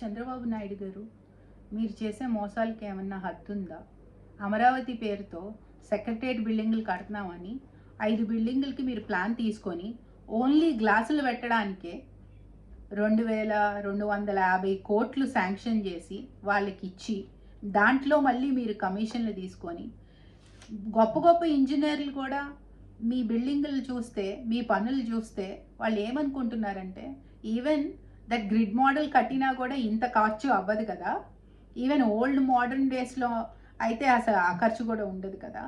చంద్రబాబు నాయుడు గారు, మీరు చేసే మోసాలకి ఏమన్నా హద్దుందా? అమరావతి పేరుతో సెక్రటేరియట్ బిల్డింగులు కడుతున్నామని 5 బిల్డింగులకి మీరు ప్లాన్ తీసుకొని ఓన్లీ గ్లాసులు పెట్టడానికే 2250 కోట్లు శాంక్షన్ చేసి వాళ్ళకి ఇచ్చి, దాంట్లో మళ్ళీ మీరు కమిషన్లు తీసుకొని, గొప్ప గొప్ప ఇంజనీర్లు కూడా మీ బిల్డింగులు చూస్తే, మీ పనులు చూస్తే వాళ్ళు ఏమనుకుంటున్నారంటే, ఈవెన్ దట్ గ్రిడ్ మోడల్ కట్టినా కూడా ఇంత ఖర్చు అవ్వదు కదా, ఈవెన్ ఓల్డ్ మోడర్న్ డేస్లో అయితే అసలు ఆ ఖర్చు కూడా ఉండదు కదా,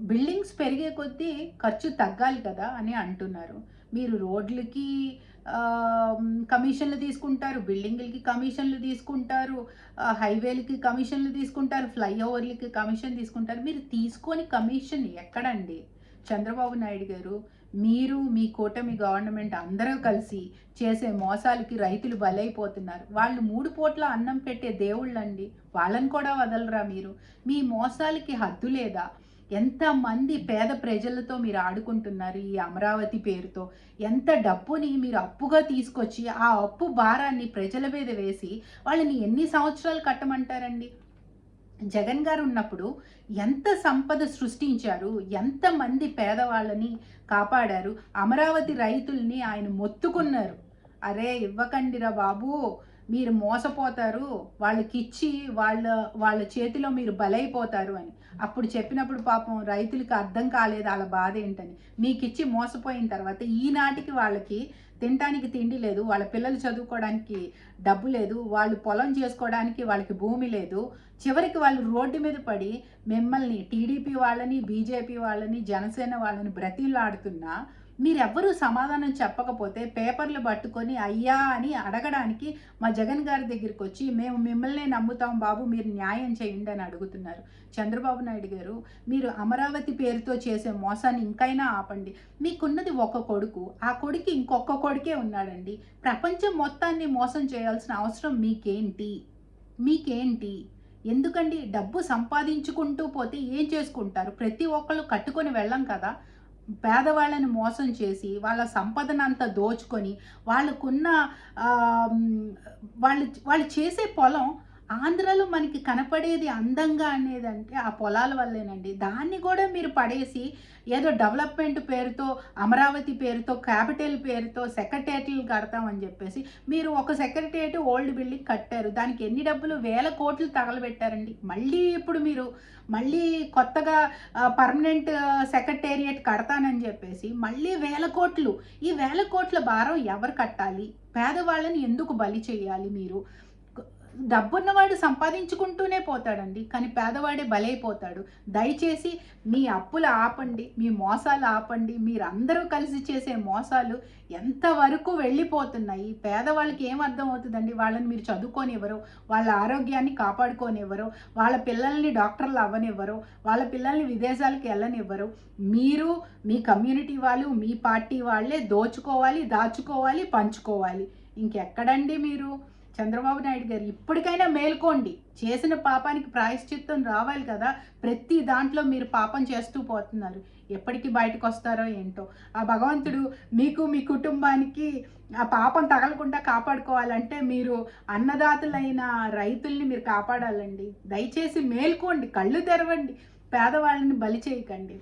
బిల్డింగ్స్ పెరిగే కొద్దీ ఖర్చు తగ్గాలి కదా అని అంటున్నారు. మీరు రోడ్లకి కమిషన్లు తీసుకుంటారు, బిల్డింగులకి కమిషన్లు తీసుకుంటారు, హైవేలకి కమిషన్లు తీసుకుంటారు, ఫ్లైఓవర్లకి కమిషన్ తీసుకుంటారు. మీరు తీసుకొని కమిషన్ ఎక్కడండి? చంద్రబాబు నాయుడు గారు, మీరు మీ కూటమి గవర్నమెంట్ అందరూ కలిసి చేసే మోసాలకి రైతులు బలైపోతున్నారు. వాళ్ళు 3 పూట్ల అన్నం పెట్టే దేవుళ్ళండి, వాళ్ళని కూడా వదలరా మీరు? మీ మోసాలకి హద్దు లేదా? ఎంతమంది పేద ప్రజలతో మీరు ఆడుకుంటున్నారు ఈ అమరావతి పేరుతో. ఎంత డబ్బుని మీరు అప్పుగా తీసుకొచ్చి ఆ అప్పు భారాన్ని ప్రజల మీద వేసి వాళ్ళని ఎన్ని సంవత్సరాలు కట్టమంటారండి? జగన్ గారు ఉన్నప్పుడు ఎంత సంపద సృష్టించారు, ఎంతమంది పేదవాళ్ళని కాపాడారు, అమరావతి రైతుల్ని ఆయన మొత్తుకున్నారు. అరే ఇవ్వకండిరా బాబు, మీరు మోసపోతారు, వాళ్ళకిచ్చి వాళ్ళ చేతిలో మీరు బలైపోతారు అని అప్పుడు చెప్పినప్పుడు పాపం రైతులకి అర్థం కాలేదు వాళ్ళ బాధ ఏంటని. మీకు ఇచ్చి మోసపోయిన తర్వాత ఈనాటికి వాళ్ళకి తినడానికి తిండి లేదు, వాళ్ళ పిల్లలు చదువుకోవడానికి డబ్బు లేదు, వాళ్ళు పొలం చేసుకోవడానికి వాళ్ళకి భూమి లేదు. చివరికి వాళ్ళు రోడ్డు మీద పడి మిమ్మల్ని, టీడీపీ వాళ్ళని, బీజేపీ వాళ్ళని, జనసేన వాళ్ళని బ్రతిలాడుతున్నా మీరెవ్వరూ సమాధానం చెప్పకపోతే పేపర్లు పట్టుకొని అయ్యా అని అడగడానికి మా జగన్ గారి దగ్గరికి వచ్చి మేము మిమ్మల్నే నమ్ముతాం బాబు, మీరు న్యాయం చేయండి అని అడుగుతున్నారు. చంద్రబాబు నాయుడు గారు, మీరు అమరావతి పేరుతో చేసే మోసాన్ని ఇంకైనా ఆపండి. మీకున్నది ఒక కొడుకు, ఆ కొడుకు ఇంకొక కొడుకే ఉన్నాడండి. ప్రపంచం మొత్తాన్ని మోసం చేయాల్సిన అవసరం మీకేంటి? ఎందుకండి? డబ్బు సంపాదించుకుంటూ పోతే ఏం చేసుకుంటారు? ప్రతి ఒక్కళ్ళు కట్టుకొని వెళ్ళం కదా. పేదవాళ్ళని మోసం చేసి వాళ్ళ సంపదనంతా దోచుకొని వాళ్ళకున్న వాళ్ళు చేసే పొలం ఆంధ్రాలో మనకి కనపడేది అందంగా అనేదంటే ఆ పొలాల వల్లేనండి. దాన్ని కూడా మీరు పడేసి ఏదో డెవలప్మెంట్ పేరుతో, అమరావతి పేరుతో, క్యాపిటల్ పేరుతో సెక్రటేరియట్లు కడతామని చెప్పేసి మీరు ఒక సెక్రటేరియట్ ఓల్డ్ బిల్డింగ్ కట్టారు. దానికి ఎన్ని డబ్బులు, 1000 కోట్లు తగలబెట్టారండి. ఇప్పుడు మీరు కొత్తగా పర్మనెంట్ సెక్రటేరియట్ కడతానని చెప్పేసి మళ్ళీ 1000 కోట్లు. ఈ 1000 కోట్ల భారం ఎవరు కట్టాలి? పేదవాళ్ళని ఎందుకు బలి చేయాలి మీరు? డబ్బున్నవాడు సంపాదించుకుంటూనే పోతాడండి, కానీ పేదవాడే బలైపోతాడు. దయచేసి మీ అప్పులు ఆపండి, మీ మోసాలు ఆపండి. మీరందరూ కలిసి చేసే మోసాలు ఎంతవరకు వెళ్ళిపోతున్నాయి. పేదవాళ్ళకి ఏం అర్థం అవుతుందండి? వాళ్ళని మీరు చదువుకోనివ్వరు, వాళ్ళ ఆరోగ్యాన్ని కాపాడుకోనివ్వరు, వాళ్ళ పిల్లల్ని డాక్టర్లు అవ్వనివ్వరు, వాళ్ళ పిల్లల్ని విదేశాలకు వెళ్ళనివ్వరు. మీరు, మీ కమ్యూనిటీ వాళ్ళు, మీ పార్టీ వాళ్ళే దోచుకోవాలి, దాచుకోవాలి, పంచుకోవాలి. ఇంకెక్కడండి మీరు? చంద్రబాబు నాయుడు గారు, ఇప్పటికైనా మేల్కోండి. చేసిన పాపానికి ప్రాయశ్చిత్తం రావాలి కదా. ప్రతి దాంట్లో మీరు పాపం చేస్తూ పోతున్నారు. ఎప్పటికీ బయటకు వస్తారో ఏంటో. ఆ భగవంతుడు మీకు, మీ కుటుంబానికి ఆ పాపం తగలకుండా కాపాడుకోవాలంటే మీరు అన్నదాతలైన రైతుల్ని మీరు కాపాడాలండి. దయచేసి మేల్కోండి, కళ్ళు తెరవండి, పేదవాళ్ళని బలి చేయకండి.